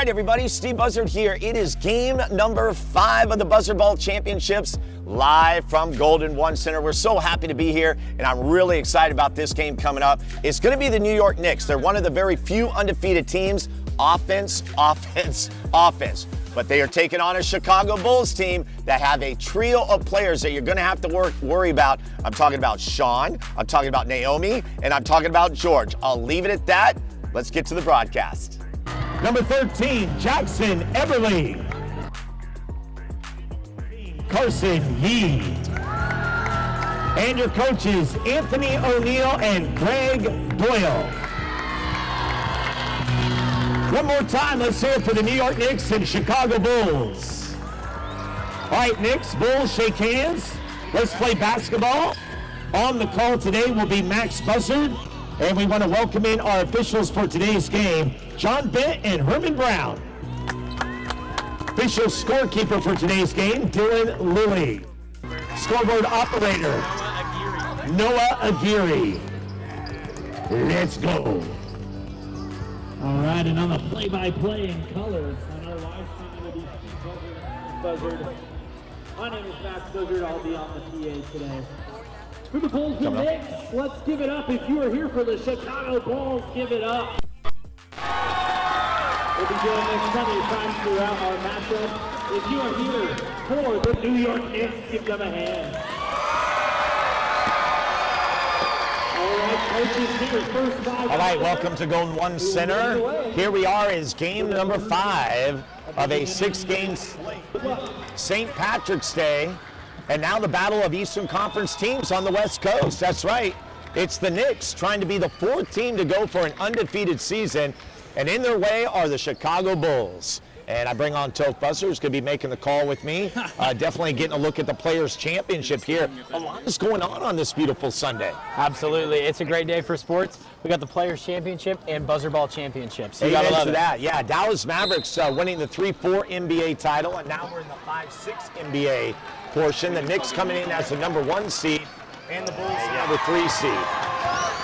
right, everybody, Steve Buzzard here. It is game number 5 of the Buzzardball Championships, live from Golden One Center. We're so happy to be here, and I'm really excited about this game coming up. It's going to be the New York Knicks. They're one of the very few undefeated teams. Offense, offense, offense. But they are taking on a Chicago Bulls team that have a trio of players that you're going to have to worry about. I'm talking about Sean, I'm talking about Naomi, and I'm talking about George. I'll leave it at that. Let's get to the broadcast. Number 13, Jackson Everly. Carson Yee. And your coaches, Anthony O'Neill and Greg Doyle. One more time, let's hear it for the New York Knicks and Chicago Bulls. All right, Knicks, Bulls, shake hands. Let's play basketball. On the call today will be Max Buzzard. And we want to welcome in our officials for today's game, John Bent and Herman Brown. Official scorekeeper for today's game, Dylan Lilly. Scoreboard operator, Noah Aguirre. Let's go. All right, and on the play-by-play in colors, on our live stream, will be Steve Buzzard. My name is Max Buzzard. I'll be on the PA today. For the Bulls and Knicks, let's give it up. If you are here for the Chicago Bulls, give it up. We'll be doing this plenty of times throughout our matchup. If you are here for the New York Knicks, give them a hand. All right, welcome to Golden One Center. Here we are is game number 5 of a 6-game slate. St. Patrick's Day, and now the battle of Eastern Conference teams on the West Coast. That's right. It's the Knicks trying to be the 4th team to go for an undefeated season, and in their way are the Chicago Bulls. And I bring on Toph Buzzard, who's going to be making the call with me. Definitely getting a look at the Players' Championship here. A lot is going on this beautiful Sunday. Absolutely. It's a great day for sports. We got the Players' Championship and Buzzardball Championship. So you Amen gotta love to it. that. Yeah, Dallas Mavericks winning the 3-4 NBA title, and now we're in the 5-6 NBA portion. The Knicks coming in as the number 1 seed, and the Bulls the number 3 seed.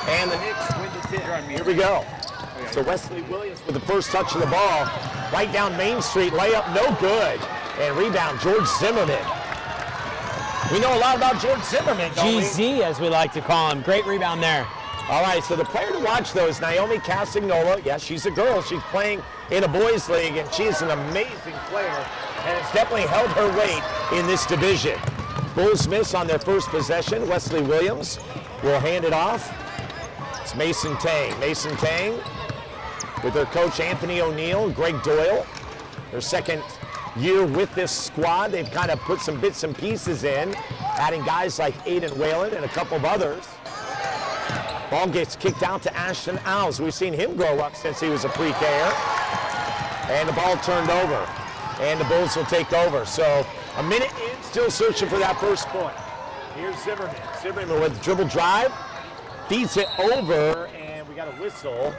And the Knicks win the 10. Here we go. So Wesley Williams with the first touch of the ball, right down Main Street, layup no good, and rebound George Zimmerman. We know a lot about George Zimmerman, don't we? GZ, as we like to call him. Great rebound there. All right, so the player to watch, though, is Naomi Castagnola. Yeah, she's a girl. She's playing in a boys' league, and she is an amazing player, and has definitely held her weight in this division. Bulls miss on their first possession. Wesley Williams will hand it off. It's Mason Tang. Mason Tang with their coach Anthony O'Neill, Greg Doyle. Their second year with this squad. They've kind of put some bits and pieces in, adding guys like Aiden Whalen and a couple of others. Ball gets kicked out to Ashton Owls. We've seen him grow up since he was a pre-K-er. And the ball turned over. And the Bulls will take over. So a minute in, still searching for that first point. Here's Zimmerman. Zimmerman with dribble drive. Feeds it over, and we got a whistle.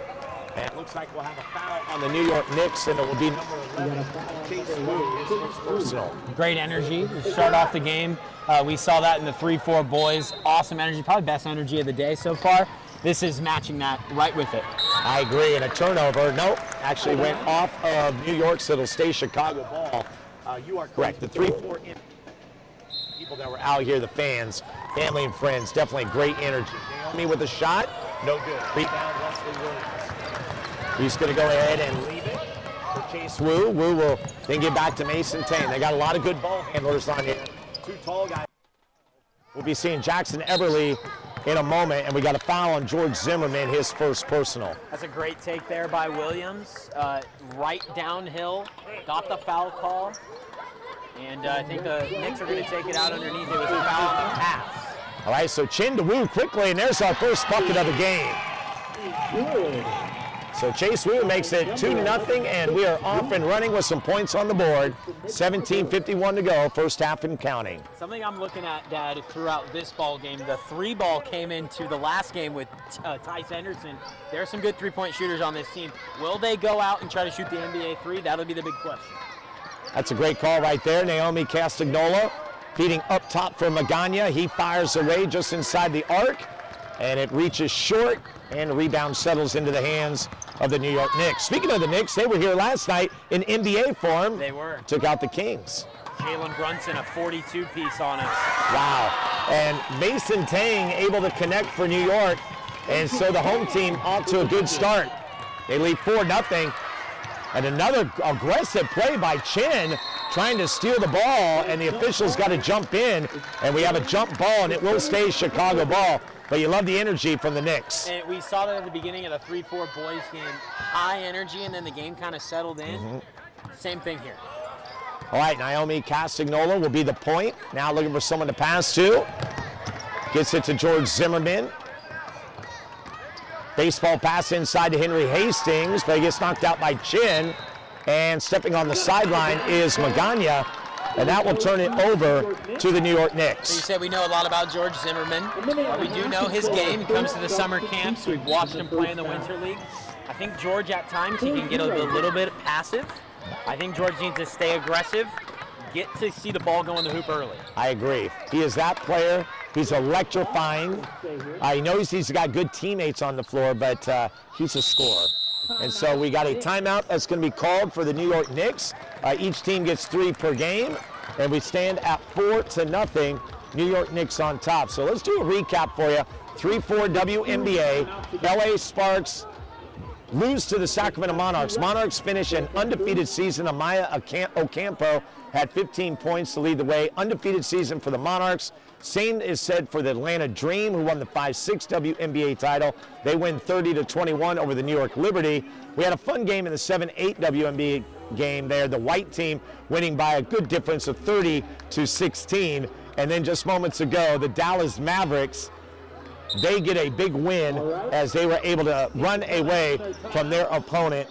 And it looks like we'll have a foul on the New York Knicks, and it will be number 11, Chase Wu, his first personal. Great energy to start off the game. We saw that in the 3-4 boys. Awesome energy, probably best energy of the day so far. This is matching that right with it. I agree, and a turnover. Nope, actually went off of New York, so it'll stay Chicago ball. You are correct. The 3-4 people that were out here, the fans, family and friends, definitely great energy. Naomi with a shot, no good. Rebound, Wesley Williams. He's going to go ahead and leave it for Chase Wu. Wu will then get back to Mason Tang. They got a lot of good ball handlers on here. 2 tall guys. We'll be seeing Jackson Everly in a moment, and we got a foul on George Zimmerman, his first personal. That's a great take there by Williams. Right downhill, got the foul call, and I think the Knicks are going to take it out underneath. It was a foul on the pass. All right, so Chin to Wu quickly, and there's our first bucket of the game. Good. So Chase Wu makes it 2-0, and we are off and running with some points on the board. 17:51 to go, first half and counting. Something I'm looking at, Dad, throughout this ball game, the 3 ball came into the last game with Tice Henderson. There are some good 3-point shooters on this team. Will they go out and try to shoot the NBA 3? That'll be the big question. That's a great call right there. Naomi Castagnola feeding up top for Magana. He fires away just inside the arc. and it reaches short, and the rebound settles into the hands of the New York Knicks. Speaking of the Knicks, they were here last night in NBA form. They were. Took out the Kings. Jalen Brunson, a 42-piece on us. Wow. And Mason Tang able to connect for New York, and so the home team off to a good start. They lead 4-0, and another aggressive play by Chin, trying to steal the ball, and the officials got to jump in, and we have a jump ball, and it will stay Chicago ball. But you love the energy from the Knicks. And we saw that at the beginning of the 3-4 boys game. High energy, and then the game kind of settled in. Same thing here. All right, Naomi Castagnola will be the point. Now looking for someone to pass to. Gets it to George Zimmerman. Baseball pass inside to Henry Hastings, but he gets knocked out by Chin. And stepping on the sideline is Magana, and that will turn it over to the New York Knicks. So you said we know a lot about George Zimmerman. We do know his game. He comes to the summer camps. We've watched him play in the Winter League. I think George, at times, he can get a little bit passive. I think George needs to stay aggressive, get to see the ball go in the hoop early. I agree. He is that player. He's electrifying. He knows he's got good teammates on the floor, but he's a scorer. And so we got a timeout that's going to be called for the New York Knicks. Each team gets 3 per game, and we stand at 4-0. New York Knicks on top. So let's do a recap for you. 3-4 WNBA. LA Sparks lose to the Sacramento Monarchs. Monarchs finish an undefeated season. Amaya Ocampo had 15 points to lead the way. Undefeated season for the Monarchs. Same is said for the Atlanta Dream, who won the 5-6 WNBA title. They win 30-21 over the New York Liberty. We had a fun game in the 7-8 WNBA game there. The white team winning by a good difference of 30-16. And then just moments ago, the Dallas Mavericks, they get a big win as they were able to run away from their opponent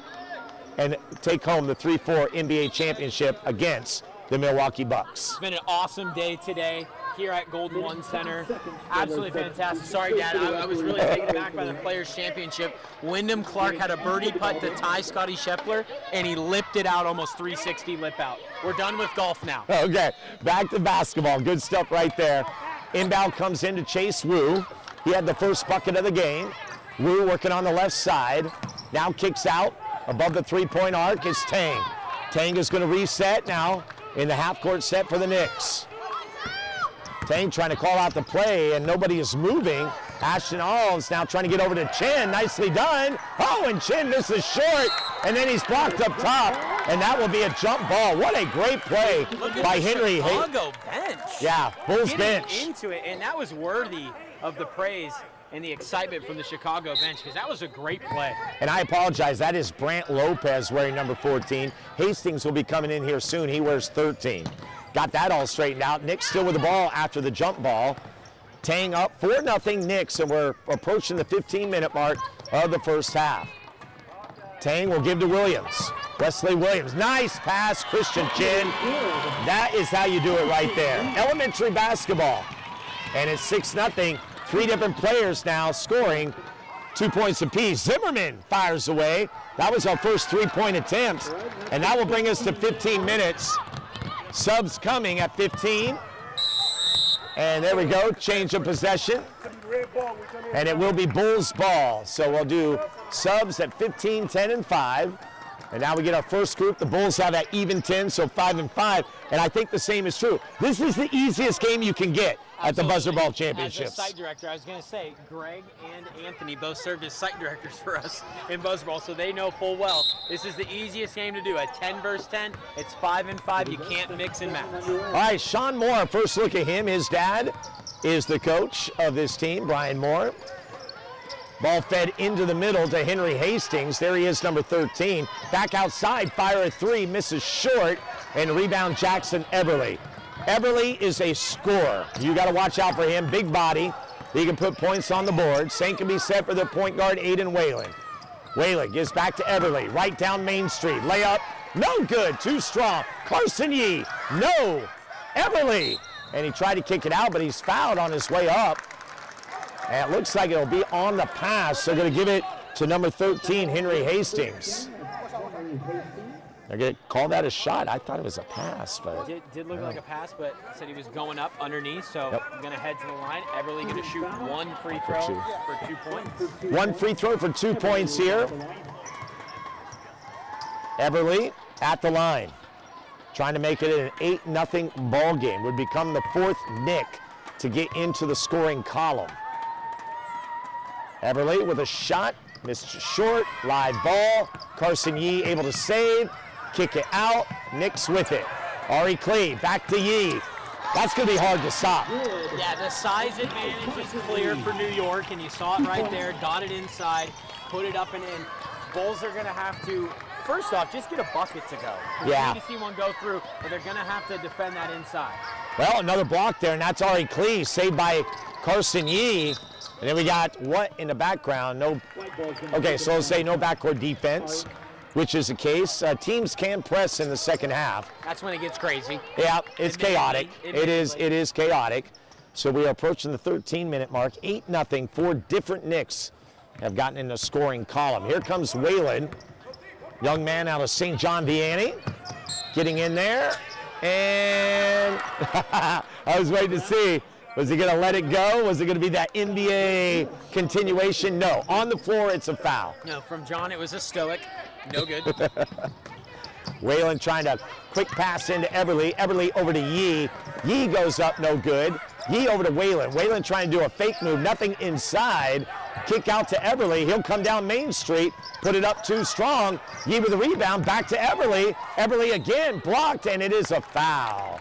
and take home the 3-4 NBA championship against the Milwaukee Bucks. It's been an awesome day today here at Golden One Center. Absolutely fantastic. Sorry, Dad, I was really taken aback by the Players' Championship. Wyndham Clark had a birdie putt to tie Scotty Scheffler, and he lipped it out, almost 360 lip out. We're done with golf now. Okay, back to basketball. Good stuff right there. Inbound comes in to Chase Wu. He had the first bucket of the game. Wu working on the left side. Now kicks out. Above the three-point arc is Tang. Tang is going to reset now in the half-court set for the Knicks. Tang trying to call out the play, and nobody is moving. Ashton Alls now trying to get over to Chin. Nicely done. Oh, and Chin misses short, and then he's blocked up top, and that will be a jump ball. What a great play by Henry. Chicago bench. Yeah, Bulls Getting bench. into it, and that was worthy of the praise and the excitement from the Chicago bench, because that was a great play. And I apologize, that is Brant Lopez wearing number 14. Hastings will be coming in here soon. He wears 13. Got that all straightened out. Knicks still with the ball after the jump ball. Tang up 4-0 Knicks, and we're approaching the 15-minute mark of the first half. Tang will give to Williams. Wesley Williams, nice pass, Christian Chin. That is how you do it right there. Elementary basketball. And it's 6-0. 3 different players now scoring 2 points apiece. Zimmerman fires away. That was our first 3-point attempt. And that will bring us to 15 minutes. Subs coming at 15. And there we go, change of possession. And it will be Bulls ball. So we'll do subs at 15, 10, and 5. And now we get our first group. The Bulls have that even 10, so 5 and 5. And I think the same is true. This is the easiest game you can get at the Buzzardball Championships. As a site director, I was going to say, Greg and Anthony both served as site directors for us in Buzzardball, so they know full well this is the easiest game to do. At 10 versus 10, it's 5 and 5. You can't mix and match. All right, Sean Moore, first look at him. His dad is the coach of this team, Brian Moore. Ball fed into the middle to Henry Hastings. There he is, number 13. Back outside, fire at 3, misses short, and rebound Jackson Eberle. Eberle is a scorer. You got to watch out for him. Big body. He can put points on the board. Same can be said for their point guard, Aiden Whalen. Whalen gives back to Eberle, right down Main Street. Layup, no good, too strong. Carson Yee, no. Eberle, and he tried to kick it out, but he's fouled on his way up. And it looks like it'll be on the pass. So going to give it to number 13, Henry Hastings. They're going to call that a shot. I thought it was a pass, but Did look like a pass, but said he was going up underneath, so I'm going to head to the line. Everly going to shoot one free throw for 2 points. One free throw for 2 points here. Everly at the line, trying to make it an 8-0 ball game. Would become the 4th Knick to get into the scoring column. Everly with a shot, missed short, live ball. Carson Yee able to save, kick it out. Knicks with it. Ari Klee back to Yee. That's going to be hard to stop. Yeah, the size advantage is clear for New York, and you saw it right there. Got it inside, put it up and in. Bulls are going to have to, first off, just get a bucket to go. Yeah. We need to see one go through, but they're going to have to defend that inside. Well, another block there, and that's Ari Klee, saved by Carson Yee. And then we got what in the background? No. Okay, so let's say no backcourt defense, which is the case. Teams can press in the second half. That's when it gets crazy. Yeah, it's chaotic. It is chaotic. So we are approaching the 13-minute mark. 8-0. 4 different Knicks have gotten in the scoring column. Here comes Whalen, young man out of St. John Vianney, getting in there. And I was waiting to see. Was he going to let it go? Was it going to be that NBA continuation? No. On the floor, it's a foul. No, from John, it was a stoic. No good. Whalen trying to quick pass into Everly. Everly over to Yee. Yee goes up, no good. Yee over to Whalen. Whalen trying to do a fake move, nothing inside. Kick out to Everly. He'll come down Main Street, put it up too strong. Yee with the rebound, back to Everly. Everly again blocked, and it is a foul.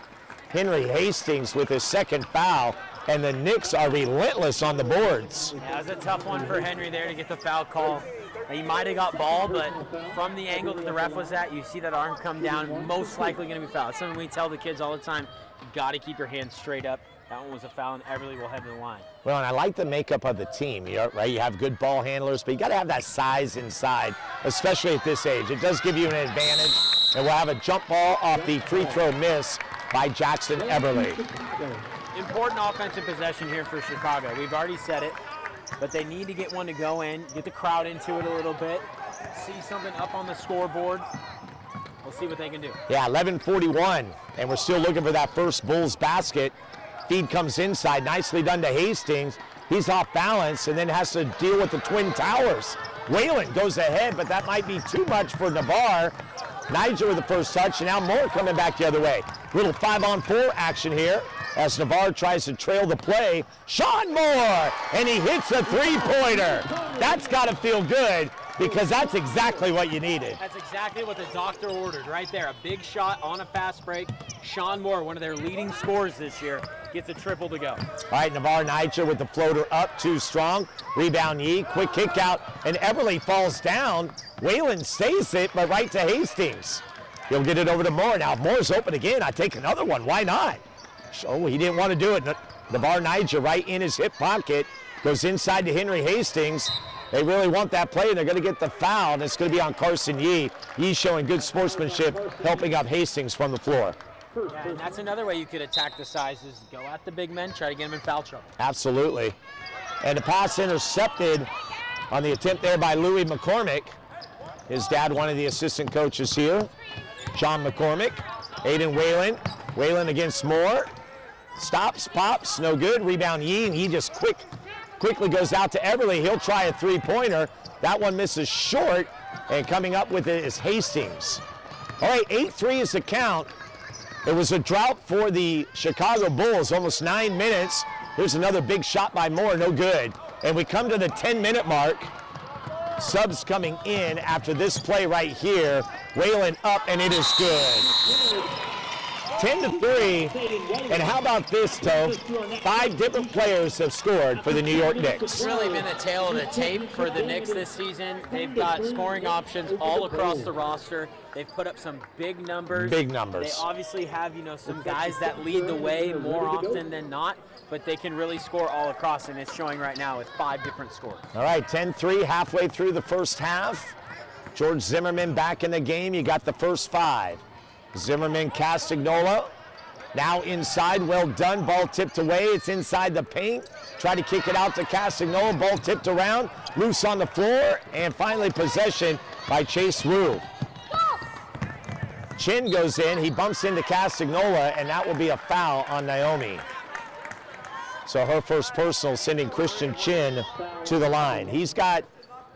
Henry Hastings with his second foul, and the Knicks are relentless on the boards. Yeah, it was a tough one for Henry there to get the foul call. He might have got ball, but from the angle that the ref was at, you see that arm come down, most likely going to be fouled. It's something we tell the kids all the time, you got to keep your hands straight up. That one was a foul, and Everly will head to the line. Well, and I like the makeup of the team, right? You have good ball handlers, but you got to have that size inside, especially at this age. It does give you an advantage, and we'll have a jump ball off the free throw miss by Jackson Everly. Important offensive possession here for Chicago. We've already said it, but they need to get one to go in, get the crowd into it a little bit, see something up on the scoreboard. We'll see what they can do. Yeah, 11:41, and we're still looking for that first Bulls basket. Feed comes inside, nicely done to Hastings. He's off balance and then has to deal with the Twin Towers. Whalen goes ahead, but that might be too much for Navarre. Niger with the first touch, and now Moore coming back the other way. Little 5-on-4 action here as Navarre tries to trail the play. Sean Moore, and he hits a three-pointer. That's got to feel good because that's exactly what you needed. That's exactly what the doctor ordered right there. A big shot on a fast break. Sean Moore, one of their leading scorers this year, gets a triple to go. All right, Navarre Niger with the floater up, too strong. Rebound Yee, quick kick out, and Everly falls down. Whalen saves it, but right to Hastings. He'll get it over to Moore. Now, if Moore's open again, I take another one. Why not? Oh, he didn't want to do it. Navarre Niger right in his hip pocket. Goes inside to Henry Hastings. They really want that play, and they're going to get the foul, and it's going to be on Carson Yee. Yee showing good sportsmanship, helping up Hastings from the floor. Yeah, and that's another way you could attack the sizes. Go at the big men, try to get them in foul trouble. Absolutely. And the pass intercepted on the attempt there by Louis McCormick. His dad, one of the assistant coaches here, John McCormick. Aiden Whalen. Whalen against Moore. Stops, pops, no good. Rebound Yee, and he just quickly goes out to Everly. He'll try a three-pointer. That one misses short, and coming up with it is Hastings. All right, 8-3 is the count. It was a drought for the Chicago Bulls, almost 9 minutes. Here's another big shot by Moore, no good. And we come to the 10-minute mark. Subs coming in after this play right here. Whalen up, and it is good. 10-3, and how about this, Tove? 5 different players have scored for the New York Knicks. It's really been the tail of the tape for the Knicks this season. They've got scoring options all across the roster. They've put up some big numbers. Big numbers. They obviously have, some guys that lead the way more often than not, but they can really score all across, and it's showing right now with 5 different scores. All right, 10-3, halfway through the first half. George Zimmerman back in the game. You got the first 5. Zimmerman, Castagnola, now inside, well done, ball tipped away, it's inside the paint, try to kick it out to Castagnola, ball tipped around, loose on the floor, and finally possession by Chase Wu. Chin goes in, he bumps into Castagnola, and that will be a foul on Naomi. So her first personal, sending Christian Chin to the line. He's got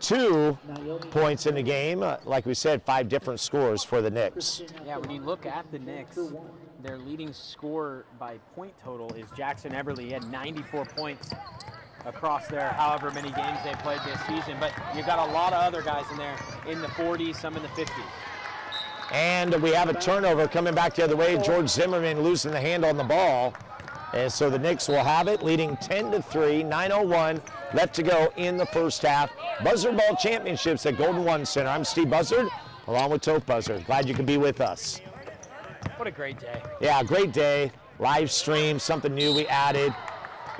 2 points in the game. Like we said, 5 different scores for the Knicks. Yeah, when you look at the Knicks, their leading scorer by point total is Jackson Eberle. He had 94 points across their however many games they played this season. But you've got a lot of other guys in there in the 40s, some in the 50s. And we have a turnover coming back the other way. George Zimmerman losing the hand on the ball. And so the Knicks will have it, leading 10-3, 9:01 left to go in the first half. Buzzardball Championships at Golden One Center. I'm Steve Buzzard, along with Toph Buzzard. Glad you could be with us. What a great day. Yeah, great day. Live stream, something new we added.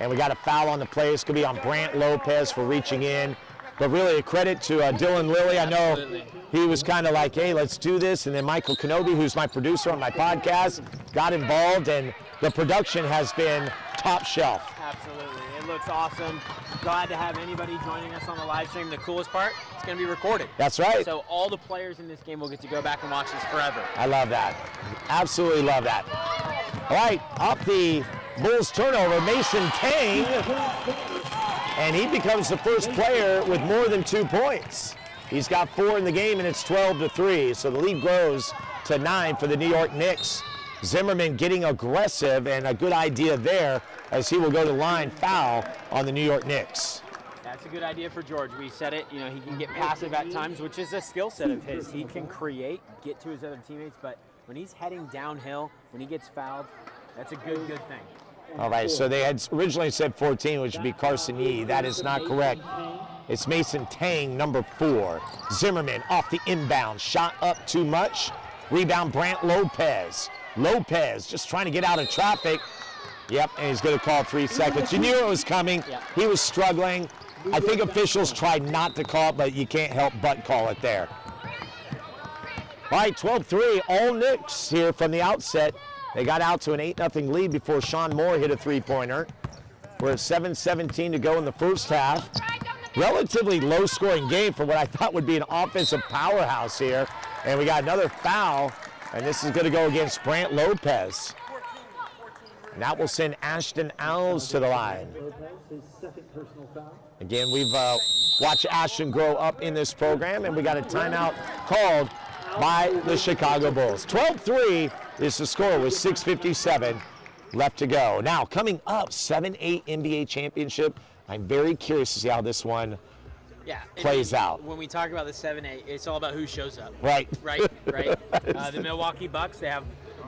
And we got a foul on the play. It's going to be on Brant Lopez for reaching in. But really a credit to Dylan Lilly. I know he was kind of like, hey, let's do this. And then Michael Kenobi, who's my producer on my podcast, got involved. And the production has been top shelf. Absolutely. It looks awesome. Glad to have anybody joining us on the live stream. The coolest part, it's going to be recorded. That's right. So all the players in this game will get to go back and watch this forever. I love that. Absolutely love that. All right, up the Bulls turnover, Mason Tang. And he becomes the first player with more than 2 points. He's got 4 in the game, and it's 12-3. So the lead grows to 9 for the New York Knicks. Zimmerman getting aggressive, and a good idea there as he will go to line foul on the New York Knicks. That's a good idea for George. We said it, you know, he can get passive at times, which is a skill set of his. He can create, get to his other teammates, but when he's heading downhill, when he gets fouled, that's a good thing. All right, so they had originally said 14, which would be Carson Yee. That is not correct. It's Mason Tang, number 4. Zimmerman off the inbound, shot up too much. Rebound, Brant Lopez. Lopez just trying to get out of traffic. Yep, and he's going to call 3 seconds. You knew it was coming. He was struggling. I think officials tried not to call it, but you can't help but call it there. All right, 12-3, all Knicks here from the outset. They got out to an 8-0 lead before Sean Moore hit a 3-pointer. We're at 7:17 to go in the first half. Relatively low-scoring game for what I thought would be an offensive powerhouse here. And we got another foul, and this is going to go against Brant Lopez. And that will send Ashton Alves to the line. Again, we've watched Ashton grow up in this program, and we got a timeout called by the Chicago Bulls. 12-3 is the score with 6:57 left to go. Now, coming up, 7-8 NBA championship. I'm very curious to see how this one plays out. When we talk about the 7-8, it's all about who shows up. Right. Right. The Milwaukee Bucks, they have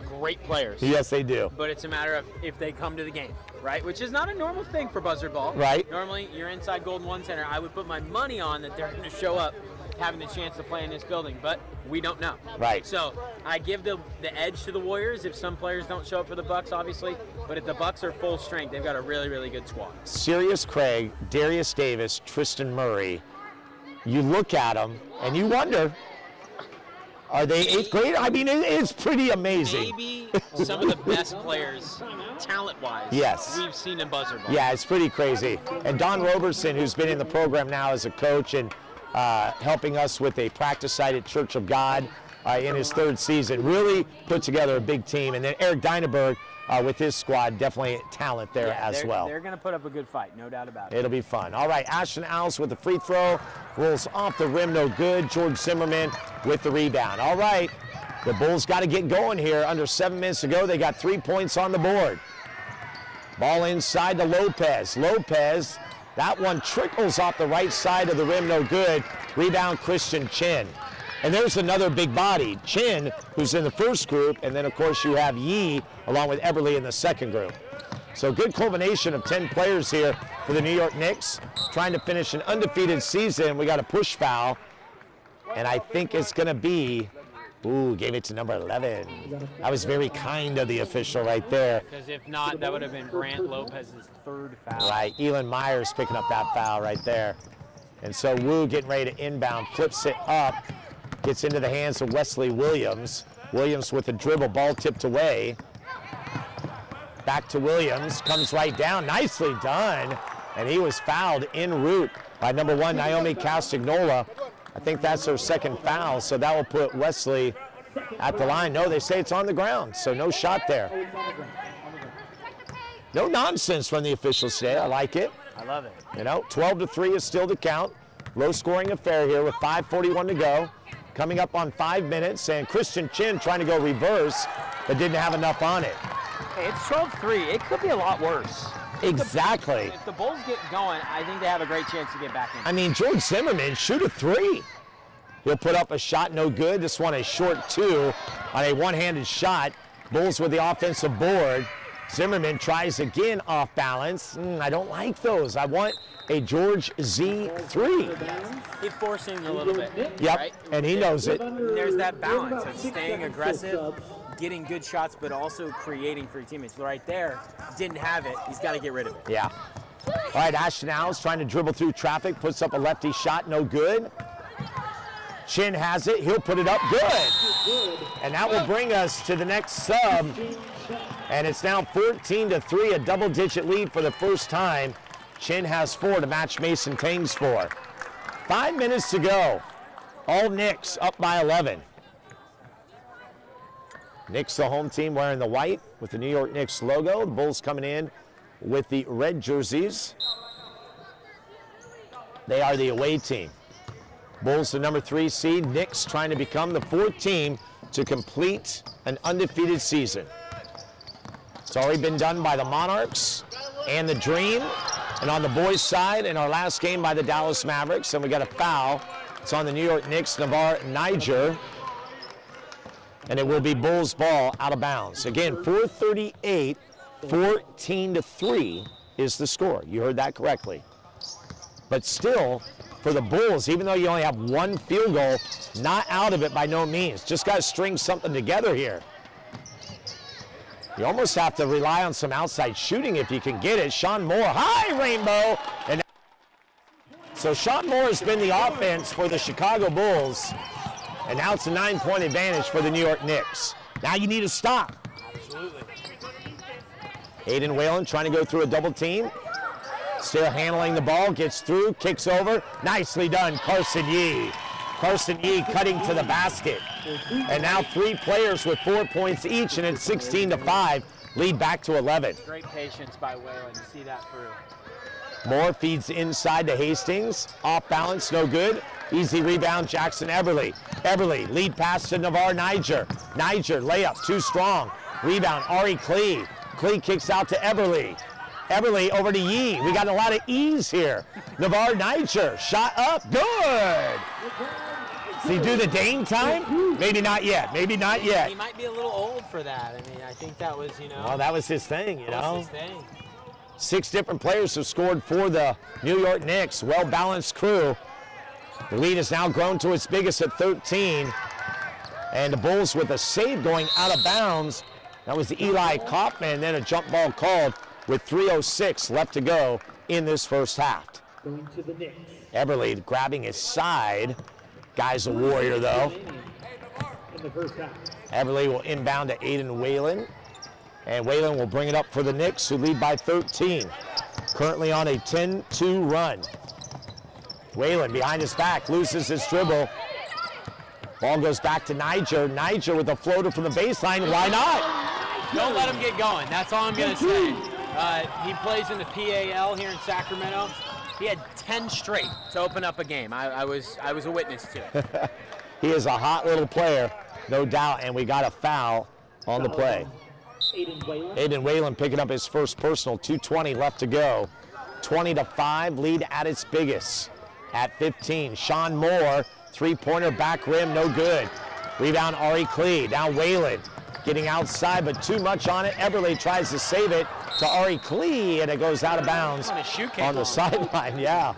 great players. Yes, they do. But it's a matter of if they come to the game, right? Which is not a normal thing for Buzzardball. Right. Normally, you're inside Golden One Center. I would put my money on that they're going to show up having the chance to play in this building, but we don't know. Right. So I give the edge to the Warriors if some players don't show up for the Bucks, obviously. But if the Bucks are full strength, they've got a really good squad. Sirius Craig, Darius Davis, Tristan Murray. You look at them and you wonder, are they 8th grade? I mean, it's pretty amazing. Maybe some of the best players, talent-wise, we've seen in Buzzardball. Yeah, it's pretty crazy. And Don Roberson, who's been in the program now as a coach and helping us with a practice site at Church of God in his 3rd season, really put together a big team. And then Eric Dyneberg with his squad, definitely talent there as well. They're going to put up a good fight, no doubt about it. It'll be fun. All right, Ashton Alves with the free throw, rolls off the rim, no good. George Zimmerman with the rebound. All right, the Bulls got to get going here. Under 7 minutes to go, they got 3 points on the board. Ball inside to Lopez. Lopez, that one trickles off the right side of the rim, no good. Rebound, Christian Chin. And there's another big body, Chin, who's in the first group, and then of course you have Yee along with Eberle in the second group. So good culmination of 10 players here for the New York Knicks, trying to finish an undefeated season. We got a push foul, and I think it's gonna be, gave it to number 11. That was very kind of the official right there. Because if not, that would have been Brant Lopez's 3rd foul. Right, Elon Myers picking up that foul right there. And so Wu getting ready to inbound, flips it up, gets into the hands of Wesley Williams. Williams with a dribble, ball tipped away. Back to Williams, comes right down, nicely done. And he was fouled en route by number 1, Naomi Castagnola. I think that's her 2nd foul, so that will put Wesley At the line, no, they say it's on the ground, so no shot there. No nonsense from the officials today. I like it. I love it. You know, 12-3 is still to count. Low scoring affair here with 5:41 to go. Coming up on 5 minutes, and Christian Chin trying to go reverse, but didn't have enough on it. Hey, it's 12-3. It could be a lot worse. Exactly. If the Bulls get going, I think they have a great chance to get back in. I mean, George Zimmerman, shoot a three. He'll put up a shot, no good. This one a short two on a one-handed shot. Bulls with the offensive board. Zimmerman tries again off balance. I don't like those. I want a George Z three. He's forcing a little bit. Yep, right? and he knows it. There's that balance of staying aggressive, getting good shots, but also creating for your teammates. Right there, didn't have it. He's got to get rid of it. Yeah. All right, Ashton Alves trying to dribble through traffic, puts up a lefty shot, no good. Chin has it, he'll put it up, good. And that will bring us to the next sub. And it's now 14-3, a double-digit lead for the first time. Chin has 4 to match Mason Tang's 4. 5 minutes to go. All Knicks up by 11. Knicks, the home team, wearing the white with the New York Knicks logo. The Bulls coming in with the red jerseys. They are the away team. Bulls the number 3 seed. Knicks trying to become the 4th team to complete an undefeated season. It's already been done by the Monarchs and the Dream. And on the boys' side, in our last game by the Dallas Mavericks, and we got a foul. It's on the New York Knicks, Navarre Niger. And it will be Bulls ball out of bounds. Again, 4:38, 14-3 is the score. You heard that correctly. But still, for the Bulls, even though you only have 1 field goal, not out of it by no means. Just got to string something together here. You almost have to rely on some outside shooting if you can get it. Sean Moore, high rainbow. And so Sean Moore has been the offense for the Chicago Bulls. And now it's a 9-point advantage for the New York Knicks. Now you need to stop. Absolutely. Aiden Whalen trying to go through a double team. Still handling the ball, gets through, kicks over. Nicely done, Carson Yee. Carson Yee cutting to the basket. And now 3 players with 4 points each, and it's 16-5, lead back to 11. Great patience by Whalen to see that through. Moore feeds inside to Hastings. Off balance, no good. Easy rebound, Jackson Everly. Everly, lead pass to Navarre Niger. Niger, layup, too strong. Rebound, Ari Klee. Klee kicks out to Everly. Everly over to Yee. We got a lot of E's here. Navarre Niger, shot up, good. Does he do the Dane time? Maybe not yet, maybe not yet. He might be a little old for that. I mean, I think that was, Well, that was his thing, that was his thing. 6 different players have scored for the New York Knicks. Well-balanced crew. The lead has now grown to its biggest at 13. And the Bulls with a save going out of bounds. That was the Eli Kaufman, then a jump ball called with 3:06 left to go in this first half. Going to the Knicks. Everly grabbing his side. Guy's a warrior, though. In the first half. Everly will inbound to Aiden Whalen. And Whalen will bring it up for the Knicks, who lead by 13. Currently on a 10-2 run. Whalen behind his back, loses his dribble. Ball goes back to Niger. Niger with a floater from the baseline. Why not? Don't let him get going. That's all I'm going to say. He plays in the PAL here in Sacramento. He had 10 straight to open up a game. I was a witness to it. He is a hot little player, no doubt, and we got a foul on the play. Aiden Whalen picking up his first personal, 2:20 left to go. 20-5, lead at its biggest at 15. Sean Moore, 3-pointer back rim, no good. Rebound Ari Klee, now Whalen getting outside, but too much on it. Everly tries to save it to Ari Klee, and it goes out of bounds on the sideline, yeah.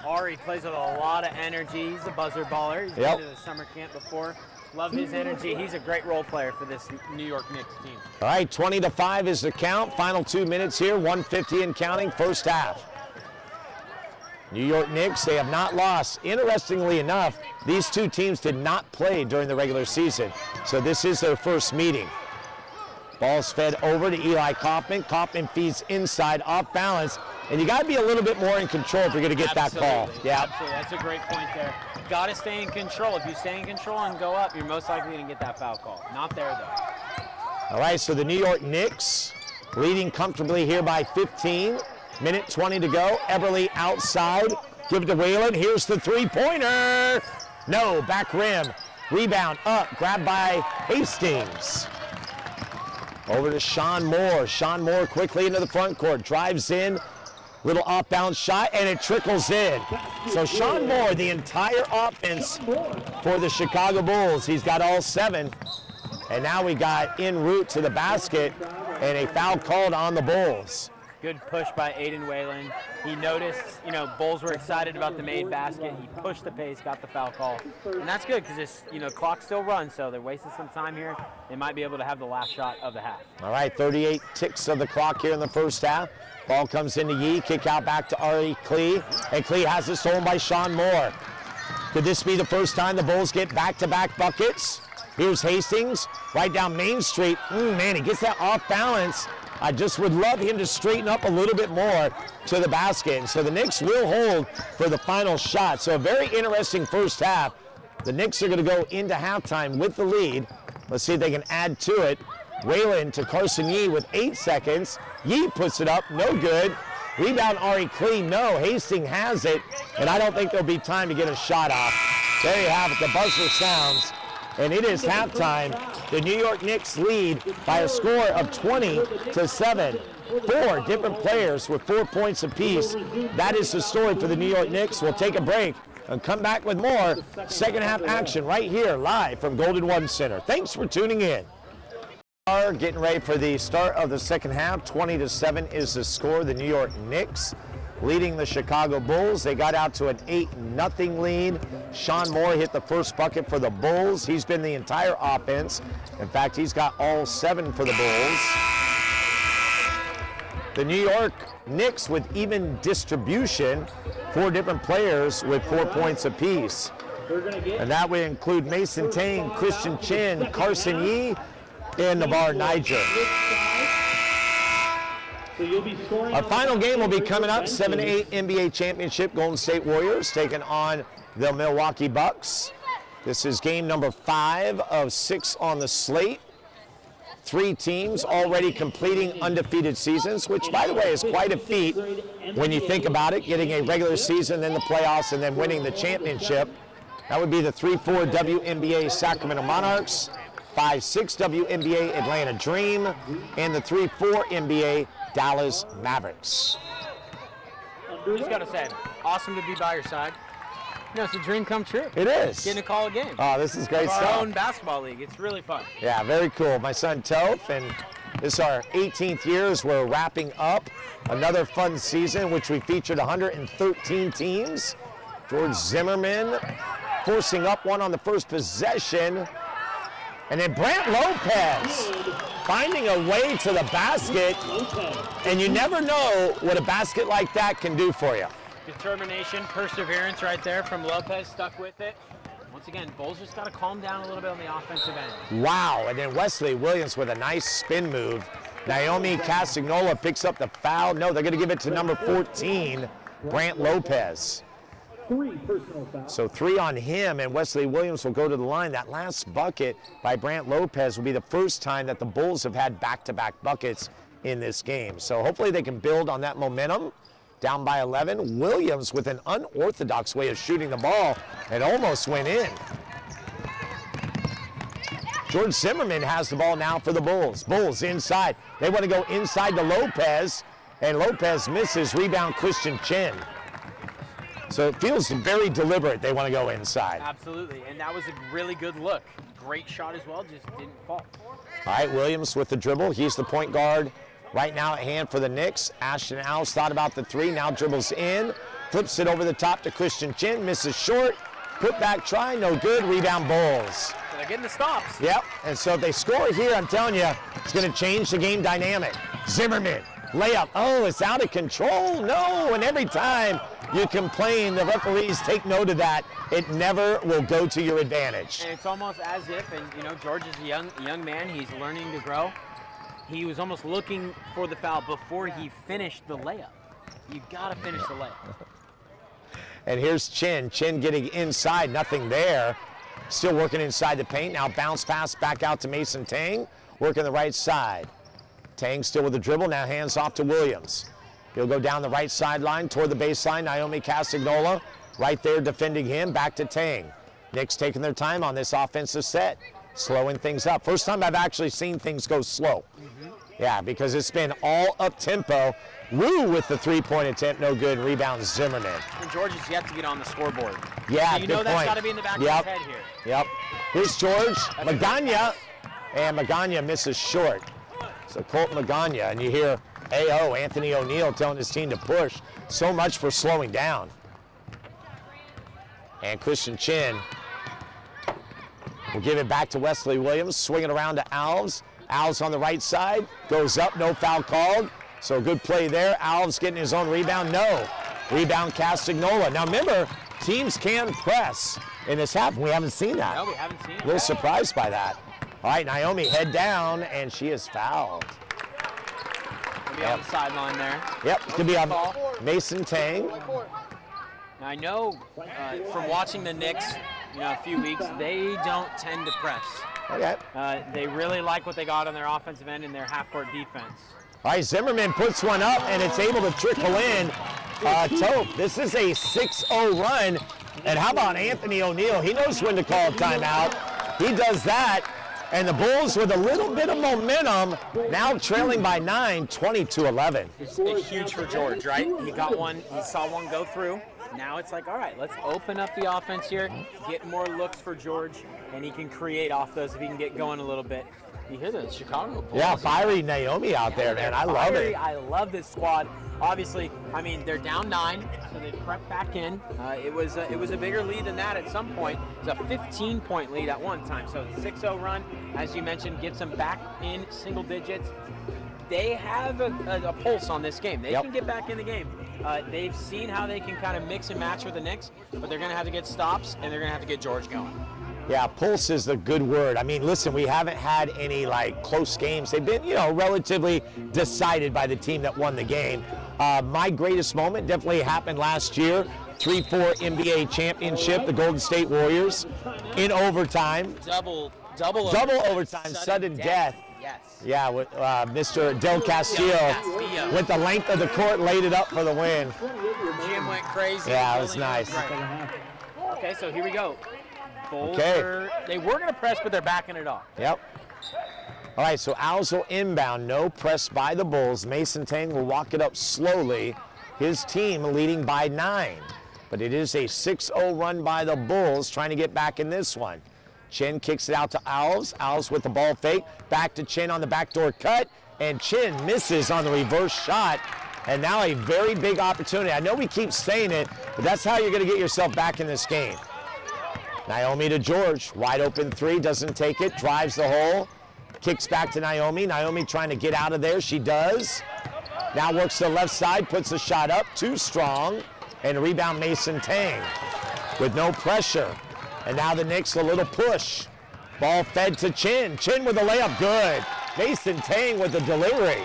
Ari plays with a lot of energy. He's a Buzzardballer. He's been to the summer camp before. Love his energy. He's a great role player for this New York Knicks team. All right, 20-5 is the count. Final 2 minutes here, 1:50 and counting, first half. New York Knicks, they have not lost. Interestingly enough, these two teams did not play during the regular season, so this is their first meeting. Ball's fed over to Eli Kaufman. Kaufman feeds inside, off balance. And you got to be a little bit more in control if you're going to get that call. Yeah. Absolutely. That's a great point there. Got to stay in control. If you stay in control and go up, you're most likely going to get that foul call. Not there, though. All right, so the New York Knicks leading comfortably here by 15. Minute 20 to go. Eberle outside. Give it to Whalen. Here's the three-pointer. No, back rim. Rebound up. Grabbed by Hastings. Over to Sean Moore. Sean Moore quickly into the front court. Drives in. Little off-balance shot, and it trickles in. So Sean Moore, the entire offense for the Chicago Bulls. He's got all 7. And now we got en route to the basket and a foul called on the Bulls. Good push by Aiden Whalen. He noticed, Bulls were excited about the made basket. He pushed the pace, got the foul call. And that's good because this, clock still runs, so they're wasting some time here. They might be able to have the last shot of the half. All right, 38 ticks of the clock here in the first half. Ball comes into Yee, kick out back to Ari Klee, and Klee has it stolen by Sean Moore. Could this be the first time the Bulls get back-to-back buckets? Here's Hastings, right down Main Street. Man, he gets that off balance. I just would love him to straighten up a little bit more to the basket. And so the Knicks will hold for the final shot. So a very interesting first half. The Knicks are going to go into halftime with the lead. Let's see if they can add to it. Whalen to Carson Yee with 8 seconds. Yee puts it up, no good. Rebound Ari Klee, no. Hastings has it, and I don't think there'll be time to get a shot off. There you have it, the buzzer sounds, and it is halftime. The New York Knicks lead by a score of 20-7. 4 different players with 4 points apiece. That is the story for the New York Knicks. We'll take a break and come back with more second half action right here live from Golden One Center. Thanks for tuning in. Getting ready for the start of the second half. 20-7 is the score. The New York Knicks leading the Chicago Bulls. They got out to an 8-0 lead. Sean Moore hit the first bucket for the Bulls. He's been the entire offense. In fact, he's got all 7 for the Bulls. The New York Knicks with even distribution, 4 different players with 4 points apiece. And that would include Mason Tang, Christian Chin, Carson Yee, and Navar Niger. Our final game will be coming up, 7-8 NBA Championship, Golden State Warriors taking on the Milwaukee Bucks. This is game number 5 of 6 on the slate. 3 teams already completing undefeated seasons, which, by the way, is quite a feat when you think about it, getting a regular season, then the playoffs, and then winning the championship. That would be the 3-4 WNBA Sacramento Monarchs, 5-6 WNBA Atlanta Dream, and the 3-4 NBA Dallas Mavericks. Just gotta say, awesome to be by your side. It's a dream come true. It is. Getting to call a game. Oh, this is great Our stuff. own basketball league. It's really fun. Yeah, very cool. My son Toph, and this is our 18th year as we're wrapping up another fun season, which we featured 113 teams. George Zimmerman forcing up one on the first possession. And then Brant Lopez finding a way to the basket. And you never know what a basket like that can do for you. Determination, perseverance right there from Lopez, stuck with it. Once again, Bulls just got to calm down a little bit on the offensive end. Wow, and then Wesley Williams with a nice spin move. Naomi Castignola picks up the foul. No, they're going to give it to number 14, Brant Lopez. 3 personal fouls. So 3 on him, and Wesley Williams will go to the line. That last bucket by Brant Lopez will be the first time that the Bulls have had back-to-back buckets in this game. So hopefully they can build on that momentum. Down by 11, Williams with an unorthodox way of shooting the ball and almost went in. George Zimmerman has the ball now for the Bulls. Bulls inside. They want to go inside to Lopez, and Lopez misses. Rebound Christian Chin. So it feels very deliberate. They want to go inside. Absolutely, and that was a really good look. Great shot as well, just didn't fall. All right, Williams with the dribble. He's the point guard right now at hand for the Knicks. Ashton Alves thought about the 3, now dribbles in, flips it over the top to Christian Chin, misses short, put back try, no good, rebound Bulls. So they're getting the stops. Yep, and so if they score here, I'm telling you, it's going to change the game dynamic. Zimmerman, layup, oh, it's out of control, no, and every time you complain, the referees take note of that. It never will go to your advantage. And it's almost as if, and George is a young man, he's learning to grow. He was almost looking for the foul before he finished the layup. You got to finish the layup. And here's Chin. Chin getting inside, nothing there. Still working inside the paint. Now bounce pass back out to Mason Tang. Working the right side. Tang still with the dribble. Now hands off to Williams. He'll go down the right sideline toward the baseline. Naomi Castagnola right there defending him. Back to Tang. Knicks taking their time on this offensive set. Slowing things up. First time I've actually seen things go slow. Yeah, because it's been all up-tempo. Wu with the three-point attempt, no good. Rebound Zimmerman. And George has yet to get on the scoreboard. Yeah, so you know that's got to be in the back of his head here. Yep. Here's George Magana, and Magana misses short. So Colt Magana, and you hear AO, Anthony O'Neal, telling his team to push. So much for slowing down. And Christian Chin will give it back to Wesley Williams, swinging around to Alves. Alves on the right side, goes up, no foul called. So good play there. Alves getting his own rebound, no. Rebound Castagnola. Now remember, teams can press in this half. We haven't seen that. No, we haven't seen it. A little surprised by that. All right, Naomi head down, and she is fouled. Could be on the sideline there. Yep, could be on Mason Tang. Now I know from watching the Knicks, a few weeks, they don't tend to press. Okay. They really like what they got on their offensive end in their half-court defense. All right, Zimmerman puts one up, and it's able to trickle in. Tope, this is a 6-0 run. And how about Anthony O'Neal? He knows when to call a timeout. He does that. And the Bulls with a little bit of momentum, now trailing by 9, 20-11. It's huge for George, right? He got one, he saw one go through. Now it's like, all right, let's open up the offense here, get more looks for George, and he can create off those if he can get going a little bit. You hear the Chicago Bulls. Yeah, fiery Naomi out there, man. I love it. I love this squad. Obviously, I mean, they're down 9, so they prep back in. It was a bigger lead than that at some point. It was a 15-point lead at one time. So the 6-0 run, as you mentioned, gets them back in single digits. They have a pulse on this game. They can get back in the game. They've seen how they can kind of mix and match with the Knicks, but they're going to have to get stops, and they're going to have to get George going. Yeah, pulse is the good word. I mean, listen, we haven't had any close games. They've been, relatively decided by the team that won the game. My greatest moment definitely happened last year. 3-4 NBA championship, the Golden State Warriors in overtime. Double overtime, sudden death. Yes. Yeah, with Mr. Del Castillo went the length of the court, laid it up for the win. Jim went crazy. Yeah, it was nice. Okay, so here we go. Bulls they were going to press, but they're backing it off. Yep. All right, so Owls will inbound. No press by the Bulls. Mason Tang will walk it up slowly. His team leading by 9. But it is a 6-0 run by the Bulls, trying to get back in this one. Chin kicks it out to Owls. Owls with the ball fake. Back to Chin on the backdoor cut. And Chin misses on the reverse shot. And now a very big opportunity. I know we keep saying it, but that's how you're going to get yourself back in this game. Naomi to George, wide open 3, doesn't take it, drives the hole, kicks back to Naomi. Naomi trying to get out of there, she does. Now works to the left side, puts the shot up, too strong, and rebound Mason Tang with no pressure. And now the Knicks a little push. Ball fed to Chin, Chin with a layup, good. Mason Tang with the delivery.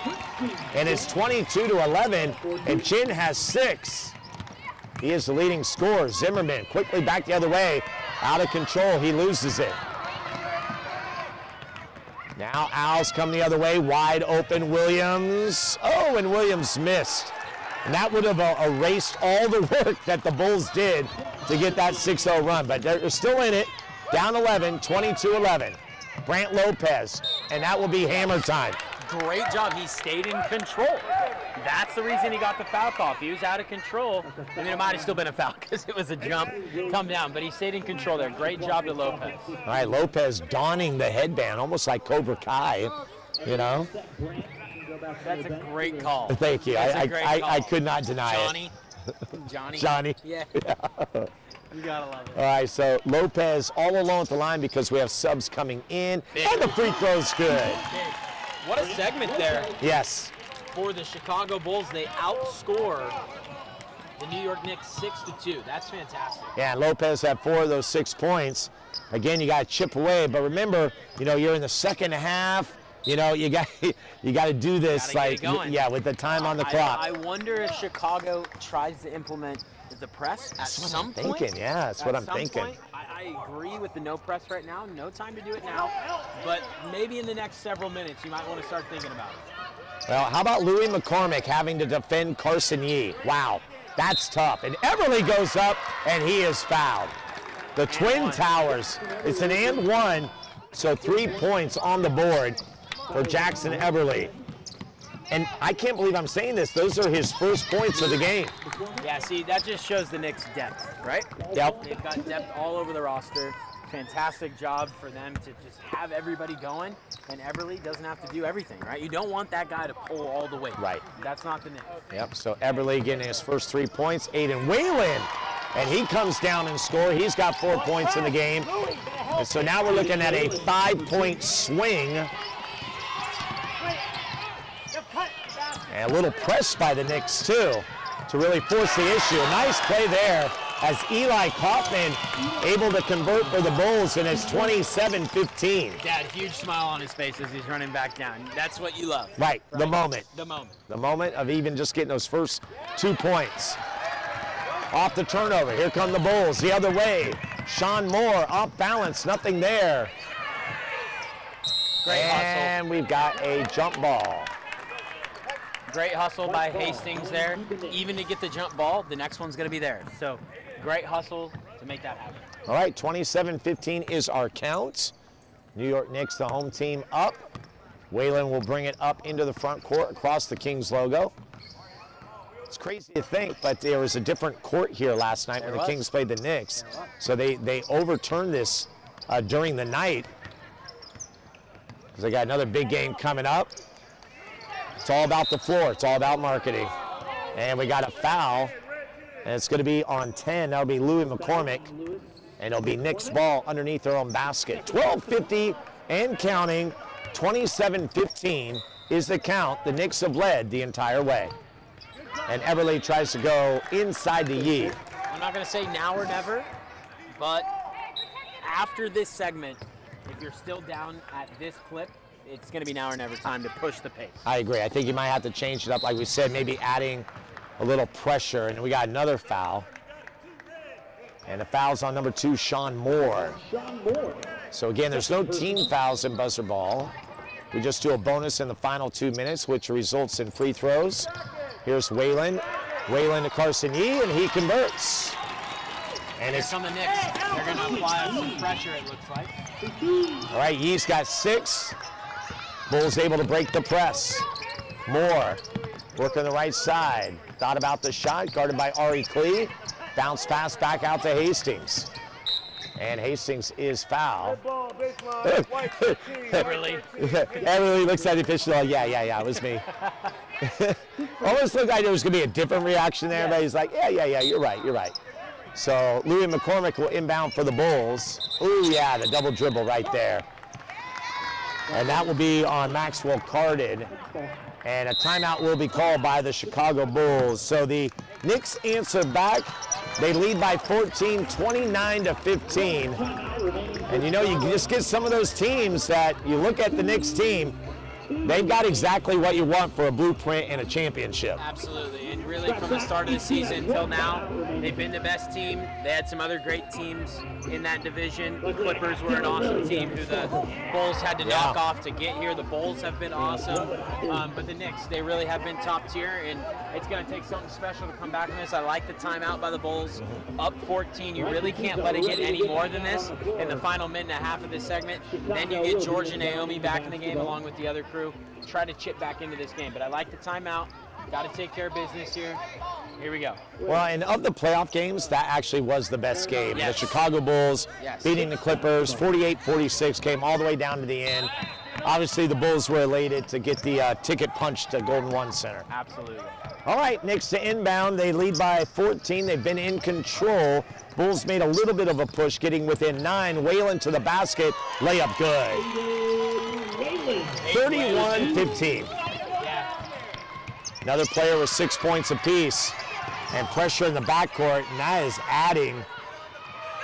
And it's 22-11, and Chin has 6. He is the leading scorer. Zimmerman quickly back the other way. Out of control, he loses it. Now Owls come the other way, wide open Williams. Oh, and Williams missed. And that would have erased all the work that the Bulls did to get that 6-0 run. But they're still in it, down 11, 22-11. Brant Lopez, and that will be hammer time. Great job, he stayed in control. That's the reason he got the foul call. If he was out of control, I mean, it might have still been a foul because it was a jump, come down, but he stayed in control there. Great job to Lopez. All right, Lopez donning the headband, almost like Cobra Kai, That's a great call. Thank you. I could not deny it. Johnny. Yeah. You gotta love it. All right, so Lopez all alone at the line because we have subs coming in, and the free throw's good. What a segment there. Yes. For the Chicago Bulls, they outscore the New York Knicks 6-2. That's fantastic. Yeah, Lopez had 4 of those 6 points. Again, you got to chip away, but remember, you're in the second half. You know, you got to do this Gotta get it going. yeah, with the time on the clock. I wonder if Chicago tries to implement the press at some point. Thinking, yeah, that's what I'm thinking. Point, I agree with the no press right now. No time to do it now, but maybe in the next several minutes you might want to start thinking about it. Well, how about Louis McCormick having to defend Carson Yee? Wow, that's tough. And Everly goes up, and he is fouled. The Twin Towers, it's an and one, so 3 points on the board for Jackson Everly. And I can't believe I'm saying this. Those are his first points of the game. Yeah, see, that just shows the Knicks' depth, right? Yep. They've got depth all over the roster. Fantastic job for them to just have everybody going, and Everly doesn't have to do everything, right? You don't want that guy to pull all the weight. Right. That's not the Knicks. Yep, so Everly getting his first 3 points. Aiden Whalen, and he comes down and scores. He's got 4 points in the game. And so now we're looking at a 5-point swing. And a little press by the Knicks, too, to really force the issue. A nice play there as Eli Kaufman able to convert for the Bulls, and it's 27-15. Dad, huge smile on his face as he's running back down. That's what you love. Right, the moment. The moment. The moment of even just getting those first 2 points. Off the turnover, here come the Bulls the other way. Sean Moore off balance, nothing there. Great hustle. And we've got a jump ball. Great hustle by Hastings there. Even to get the jump ball, the next one's going to be there. So great hustle to make that happen. All right, 27-15 is our count. New York Knicks, the home team, up. Whalen will bring it up into the front court across the Kings logo. It's crazy to think, but there was a different court here last night when the Kings played the Knicks. So they overturned this during the night because they got another big game coming up. It's all about the floor. It's all about marketing. And we got a foul, and it's going to be on 10. That'll be Louis McCormick, and it'll be Knicks ball underneath their own basket. 12:50 and counting. 27-15 is the count. The Knicks have led the entire way. And Everly tries to go inside the Yee. I'm not going to say now or never, but after this segment, if you're still down at this clip, it's going to be now or never time to push the pace. I agree. I think you might have to change it up, like we said, maybe adding a little pressure. And we got another foul. And the foul's on number 2, Sean Moore. So again, there's no team fouls in Buzzardball. We just do a bonus in the final 2 minutes, which results in free throws. Here's Whalen. Whalen to Carson Yee, and he converts. And it's on the Knicks. They're going to apply some pressure, it looks like. All right, Yee's got 6. Bulls able to break the press. Moore working the right side. Thought about the shot, guarded by Ari Klee. Bounce pass back out to Hastings. And Hastings is fouled. Everly looks at the official, yeah, it was me. Almost looked like there was going to be a different reaction there, but he's like, yeah, you're right. So Louis McCormick will inbound for the Bulls. Ooh, yeah, the double dribble right there. And that will be on Maxwell Carded. And a timeout will be called by the Chicago Bulls. So the Knicks answer back. They lead by 14, 29-15. And you know, you just get some of those teams that you look at the Knicks team, they've got exactly what you want for a blueprint and a championship. Absolutely, and really from the start of the season till now, they've been the best team. They had some other great teams in that division. The Clippers were an awesome team who the Bulls had to knock off to get here. The Bulls have been awesome, but the Knicks, they really have been top tier, and it's going to take something special to come back from this. I like the timeout by the Bulls. Up 14, you really can't let it get any more than this in the final minute and a half of this segment. Then you get George and Naomi back in the game along with the other crew. Try to chip back into this game, but I like the timeout. Got to take care of business here. Here we go. Well, and of the playoff games, that actually was the best game. Yes. The Chicago Bulls beating the Clippers, 48-46, came all the way down to the end. Obviously, the Bulls were elated to get the ticket punched to Golden One Center. Absolutely. All right, Knicks to inbound. They lead by 14. They've been in control. Bulls made a little bit of a push, getting within 9. Whalen to the basket. Layup good. 31-15. Another player with 6 points apiece. And pressure in the backcourt, and that is adding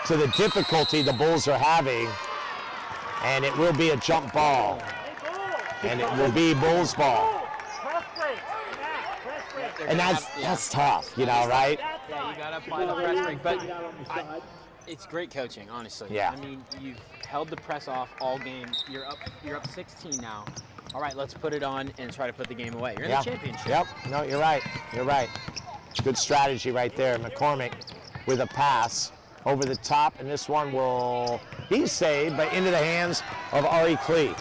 to the difficulty the Bulls are having. And it will be a jump ball. And it will be Bulls ball. And that's tough, you know, right? Yeah, you got to apply the press break. But it's great coaching, honestly. Yeah. I mean, you've held the press off all game. You're up 16 now. All right, let's put it on and try to put the game away. You're in the championship. Yep. No, you're right. You're right. Good strategy right there. McCormick with a pass over the top, and this one will be saved, but into the hands of Ari Klee.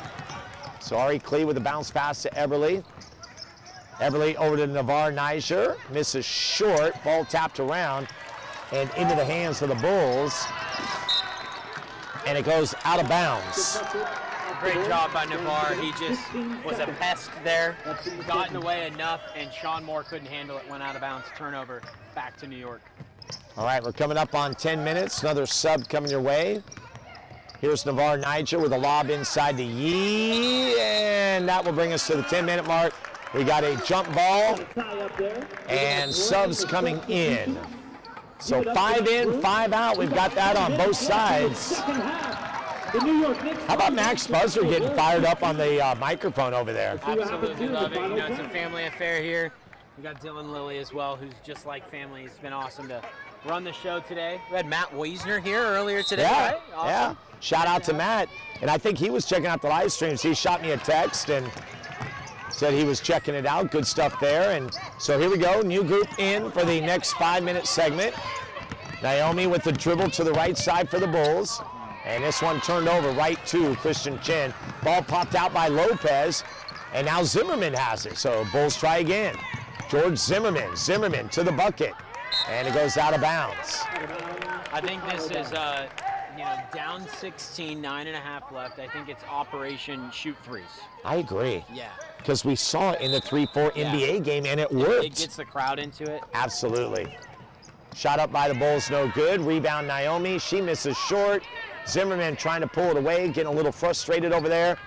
So Ari Klee with a bounce pass to Eberle. Eberle over to Navarre Niger, misses short, ball tapped around and into the hands of the Bulls, and it goes out of bounds. Great job by Navarre. He just was a pest there, got in the way enough, and Sean Moore couldn't handle it, went out of bounds, turnover, back to New York. All right, we're coming up on 10 minutes, another sub coming your way. Here's Navarre Niger with a lob inside to Yee, and that will bring us to the 10-minute mark. We got a jump ball and subs coming in. So 5 in, 5 out. We've got that on both sides. How about Max Buzzard getting fired up on the microphone over there? Absolutely love it. You know, it's a family affair here. We got Dylan Lilly as well, who's just like family. It's been awesome to run the show today. We had Matt Wiesner here earlier today, Yeah, right? Awesome. yeah. Shout out to Matt. And I think he was checking out the live streams. He shot me a text and said he was checking it out. Good stuff there. And so here we go. New group in for the next 5-minute segment. Naomi with the dribble to the right side for the Bulls. And this one turned over right to Christian Chin. Ball popped out by Lopez. And now Zimmerman has it. So Bulls try again. George Zimmerman. Zimmerman to the bucket. And it goes out of bounds. I think this is, down 16, 9.5 left. I think it's Operation Shoot Threes. I agree. Yeah. Because we saw it in the 3-4 NBA game, and it worked. It gets the crowd into it. Absolutely. Shot up by the Bulls, no good. Rebound Naomi. She misses short. Zimmerman trying to pull it away, getting a little frustrated over there.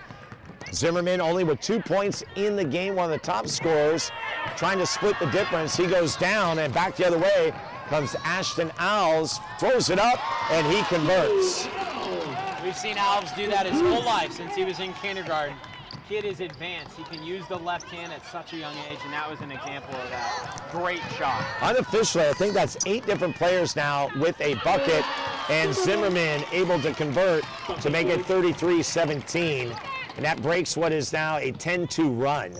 Zimmerman only with 2 points in the game, one of the top scorers, trying to split the difference. He goes down, and back the other way comes Ashton Alves, throws it up, and he converts. We've seen Alves do that his whole life since he was in kindergarten. Kid is advanced. He can use the left hand at such a young age, and that was an example of that. Great shot. Unofficially, I think that's 8 different players now with a bucket, and Zimmerman able to convert to make it 33-17, and that breaks what is now a 10-2 run.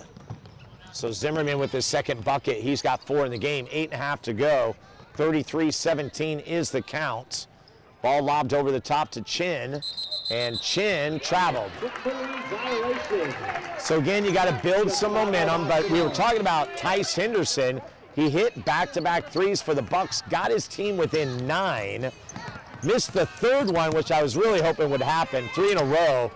So Zimmerman with his second bucket, he's got 4 in the game, 8.5 to go. 33-17 is the count. Ball lobbed over the top to Chin, and Chin traveled. So again, you got to build some momentum, but we were talking about Tice Henderson. He hit back-to-back threes for the Bucks, got his team within 9. Missed the third one, which I was really hoping would happen, 3 in a row.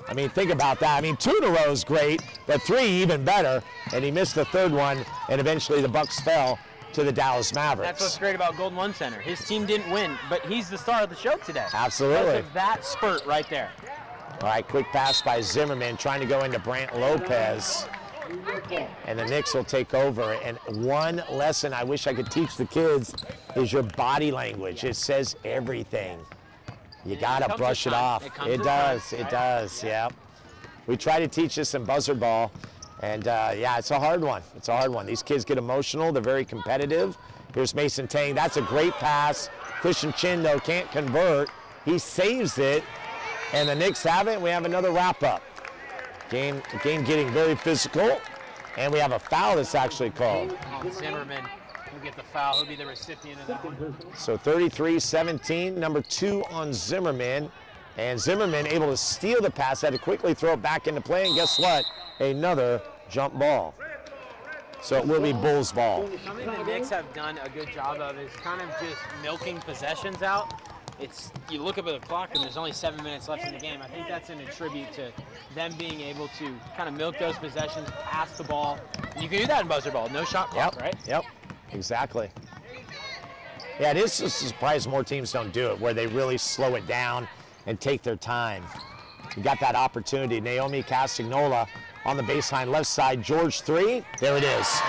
I mean, think about that. I mean, 2 in a row is great, but 3 even better. And he missed the third one, and eventually the Bucks fell to the Dallas Mavericks. That's what's great about Golden One Center. His team didn't win, but he's the star of the show today. Absolutely. Because of that spurt right there. All right, quick pass by Zimmerman, trying to go into Brant Lopez. And the Knicks will take over. And one lesson I wish I could teach the kids is your body language. It says everything. You got to brush it off. It does, yeah. We try to teach this in Buzzardball. And yeah, it's a hard one. It's a hard one. These kids get emotional. They're very competitive. Here's Mason Tang. That's a great pass. Christian Chin, though, can't convert. He saves it. And the Knicks have it. We have another wrap-up. Game getting very physical. And we have a foul that's actually called. Zimmerman will get the foul. He'll be the recipient of that one. So 33-17, number 2 on Zimmerman. And Zimmerman able to steal the pass, had to quickly throw it back into play. And guess what? Another jump ball. So it will be Bulls ball. Something the Knicks have done a good job of is kind of just milking possessions out. You look up at the clock and there's only 7 minutes left in the game. I think that's in a tribute to them being able to kind of milk those possessions, pass the ball. And you can do that in Buzzardball, no shot clock, right? Yep, exactly. Yeah, it is a surprise more teams don't do it, where they really slow it down and take their time. You got that opportunity. Naomi Castagnola on the baseline left side. George 3. There it is.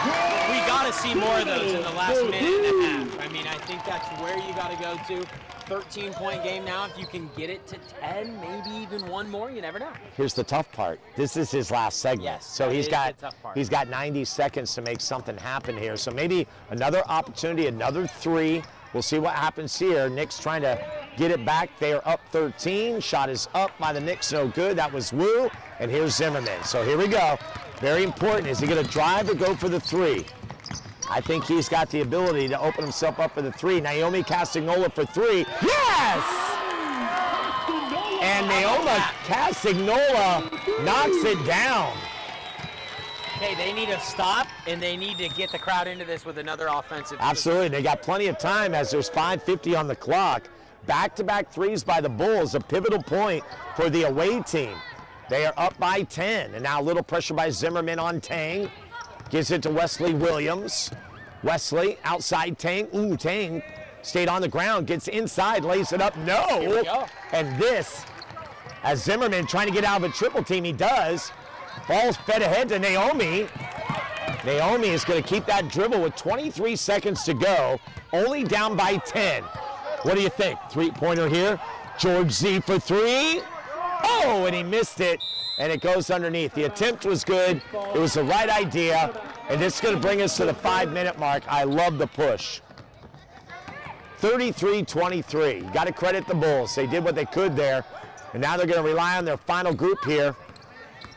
We got to see more of those in the last minute and a half. I mean, I think that's where you got to go to. 13-point game now. If you can get it to 10, maybe even one more, you never know. Here's the tough part. This is his last segment. Yes, so that he's is got the tough part. he's got 90 seconds to make something happen here. So maybe another opportunity, another 3. We'll see what happens here. Knicks trying to get it back. They are up 13. Shot is up by the Knicks. No good. That was Wu. And here's Zimmerman. So here we go. Very important. Is he going to drive or go for the 3? I think he's got the ability to open himself up for the 3. Naomi Castagnola for 3. Yes! And Naomi Castagnola knocks it down. Okay, they need to stop, and they need to get the crowd into this with another offensive. Absolutely. They got plenty of time as there's 5:50 on the clock. Back-to-back 3s by the Bulls, a pivotal point for the away team. They are up by 10, and now a little pressure by Zimmerman on Tang. Gives it to Wesley Williams. Wesley outside Tang. Ooh, Tang stayed on the ground, gets inside, lays it up. No. Here we go. And this, as Zimmerman trying to get out of a triple team, he does. Ball's fed ahead to Naomi. Naomi is going to keep that dribble with 23 seconds to go, only down by 10. What do you think? 3-pointer here. George Z for 3. Oh, and he missed it. And it goes underneath. The attempt was good. It was the right idea. And this is going to bring us to the 5-minute mark. I love the push. 33-23. You got to credit the Bulls. They did what they could there. And now they're going to rely on their final group here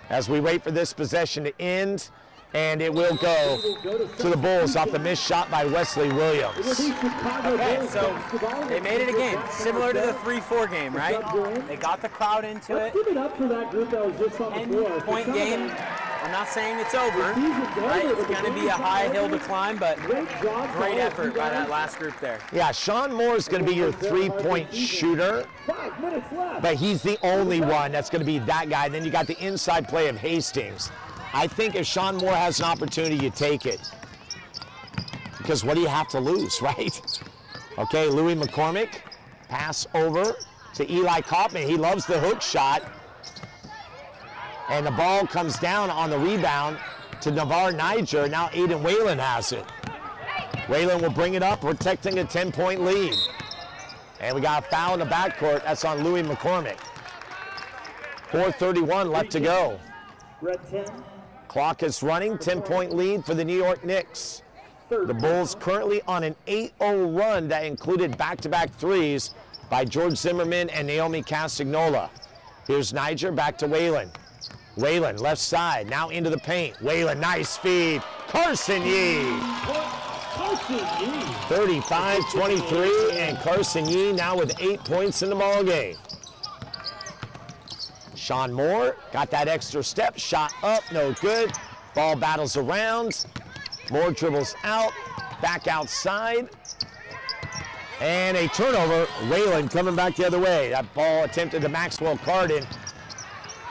as we wait for this possession to end. And it will go to the Bulls off the missed shot by Wesley Williams. Okay, so they made it again, similar to the 3-4 game, right? They got the crowd into it. Give it up for that group that was just on the floor. 10-point game. I'm not saying it's over, right? It's going to be a high hill to climb, but great effort by that last group there. Yeah, Sean Moore is going to be your 3-point shooter, but he's the only one that's going to be that guy. Then you got the inside play of Hastings. I think if Sean Moore has an opportunity, you take it. Because what do you have to lose, right? Okay, Louis McCormick, pass over to Eli Kaufman. He loves the hook shot. And the ball comes down on the rebound to Navarre Niger. Now Aiden Whalen has it. Whalen will bring it up, protecting a 10-point lead. And we got a foul in the backcourt. That's on Louis McCormick. 4:31 left to go. Red 10. Clock is running, 10-point lead for the New York Knicks. The Bulls currently on an 8-0 run that included back-to-back 3s by George Zimmerman and Naomi Castagnola. Here's Niger, back to Whalen. Whalen, left side, now into the paint. Whalen, nice feed. Carson Yee. 35-23, and Carson Yee now with 8 points in the ball game. Sean Moore got that extra step, shot up, no good. Ball battles around. Moore dribbles out, back outside. And a turnover. Whalen coming back the other way. That ball attempted to Maxwell Carden.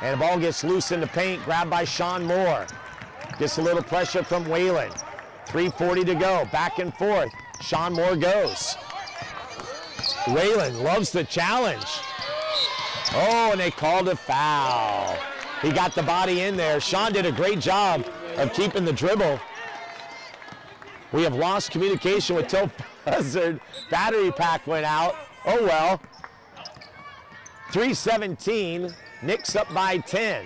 And the ball gets loose in the paint, grabbed by Sean Moore. Gets a little pressure from Whalen. 3:40 to go, back and forth. Sean Moore goes. Whalen loves the challenge. Oh, and they called a foul. He got the body in there. Sean did a great job of keeping the dribble. We have lost communication with Steve Buzzard. Battery pack went out. Oh well. 3:17. Knicks up by 10.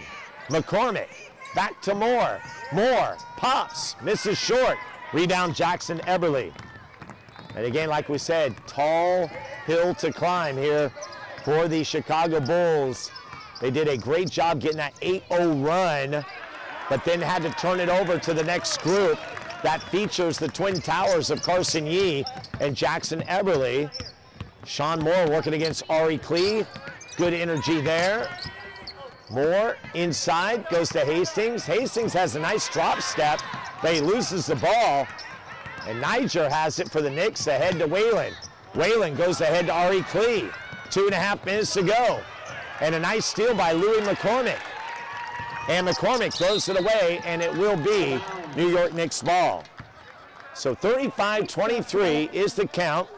McCormick back to Moore. Moore pops, misses short. Rebound Jackson Eberle. And again, like we said, tall hill to climb here for the Chicago Bulls. They did a great job getting that 8-0 run, but then had to turn it over to the next group that features the twin towers of Carson Yee and Jackson Eberle. Sean Moore working against Ari Klee. Good energy there. Moore inside, goes to Hastings. Hastings has a nice drop step, but he loses the ball. And Niger has it for the Knicks, ahead to Whalen. Whalen goes ahead to Ari Klee. 2.5 minutes to go. And a nice steal by Louis McCormick. And McCormick throws it away, and it will be New York Knicks ball. So 35-23 is the count.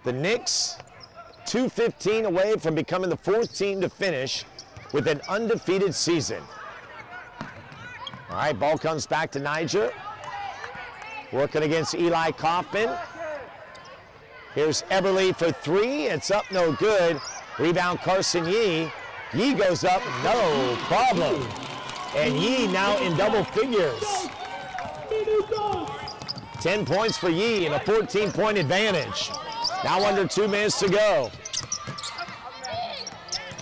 The Knicks 2-15 away from becoming the 4th team to finish with an undefeated season. All right, ball comes back to Niger. Working against Eli Kaufman. Here's Eberle for 3. It's up, no good. Rebound, Carson Yee. Yee goes up, no problem. And Yee now in double figures. 10 points for Yee and a 14-point advantage. Now under 2 minutes to go.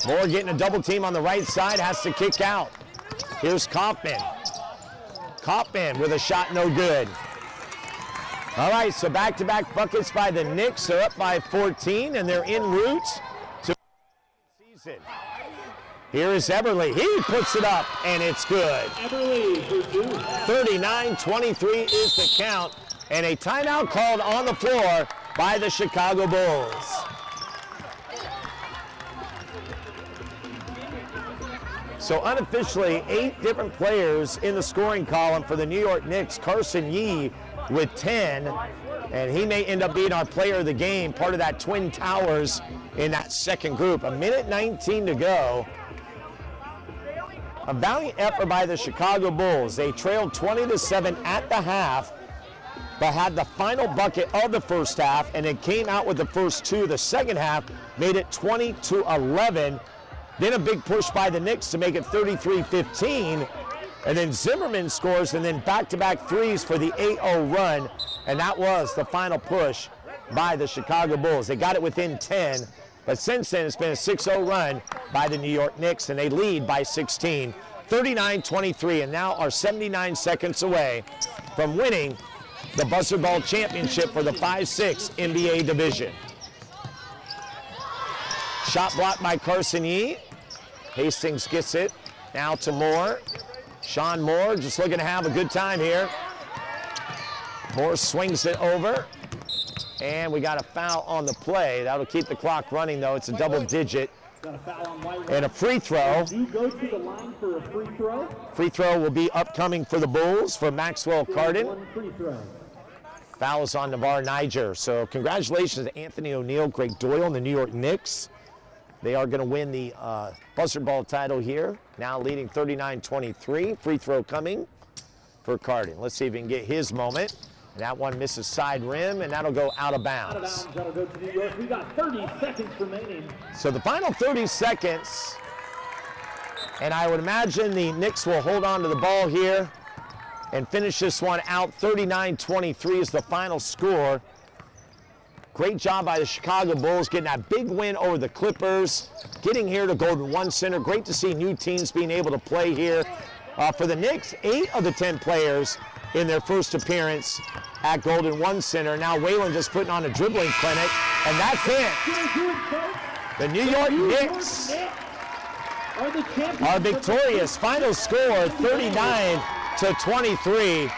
Moore getting a double team on the right side, has to kick out. Here's Kaufman. Kaufman with a shot, no good. All right, so back-to-back buckets by the Knicks. They're up by 14, and they're en route to the season. Here is Eberle. He puts it up, and it's good. 39-23 is the count, and a timeout called on the floor by the Chicago Bulls. So unofficially, 8 different players in the scoring column for the New York Knicks. Carson Yee with 10, and he may end up being our player of the game, part of that Twin Towers in that second group. 1:19 to go. A valiant effort by the Chicago Bulls. They trailed 20-7 at the half, but had the final bucket of the first half, and it came out with the first 2 of the second half, made it 20-11. Then a big push by the Knicks to make it 33-15. And then Zimmerman scores, and then back-to-back threes for the 8-0 run. And that was the final push by the Chicago Bulls. They got it within 10, but since then it's been a 6-0 run by the New York Knicks, and they lead by 16, 39-23, and now are 79 seconds away from winning the Buzzardball championship for the 5-6 NBA division. Shot blocked by Carson Yee. Hastings gets it. Now to Moore. Sean Moore just looking to have a good time here. Moore swings it over. And we got a foul on the play. That'll keep the clock running, though. It's a double digit. And a free throw. You go to the line for a free throw. Free throw will be upcoming for the Bulls for Maxwell Carden. One free throw. Fouls on Navarre Niger. So congratulations to Anthony O'Neal, Greg Doyle, and the New York Knicks. They are going to win the Buzzardball title here, now leading 39-23. Free throw coming for Carden. Let's see if he can get his moment. And that one misses side rim, and that'll go out of bounds. Out of bounds, that'll go to New York. We got 30 seconds remaining. So the final 30 seconds, and I would imagine the Knicks will hold on to the ball here and finish this one out. 39-23 is the final score. Great job by the Chicago Bulls getting that big win over the Clippers, getting here to Golden One Center. Great to see new teams being able to play here. For the Knicks, 8 of the 10 players in their first appearance at Golden One Center. Now Whalen just putting on a dribbling clinic, and that's it. The New York Knicks are victorious. Final score, 39-23.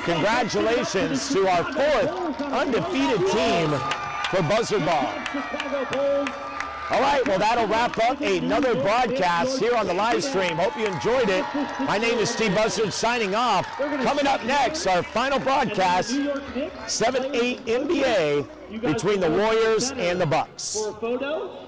Congratulations to our 4th undefeated team for Buzzardball. All right, well, that'll wrap up another broadcast here on the live stream. Hope you enjoyed it. My name is Steve Buzzard signing off. Coming up next, our final broadcast, 7-8 NBA between the Warriors and the Bucks. For a photo.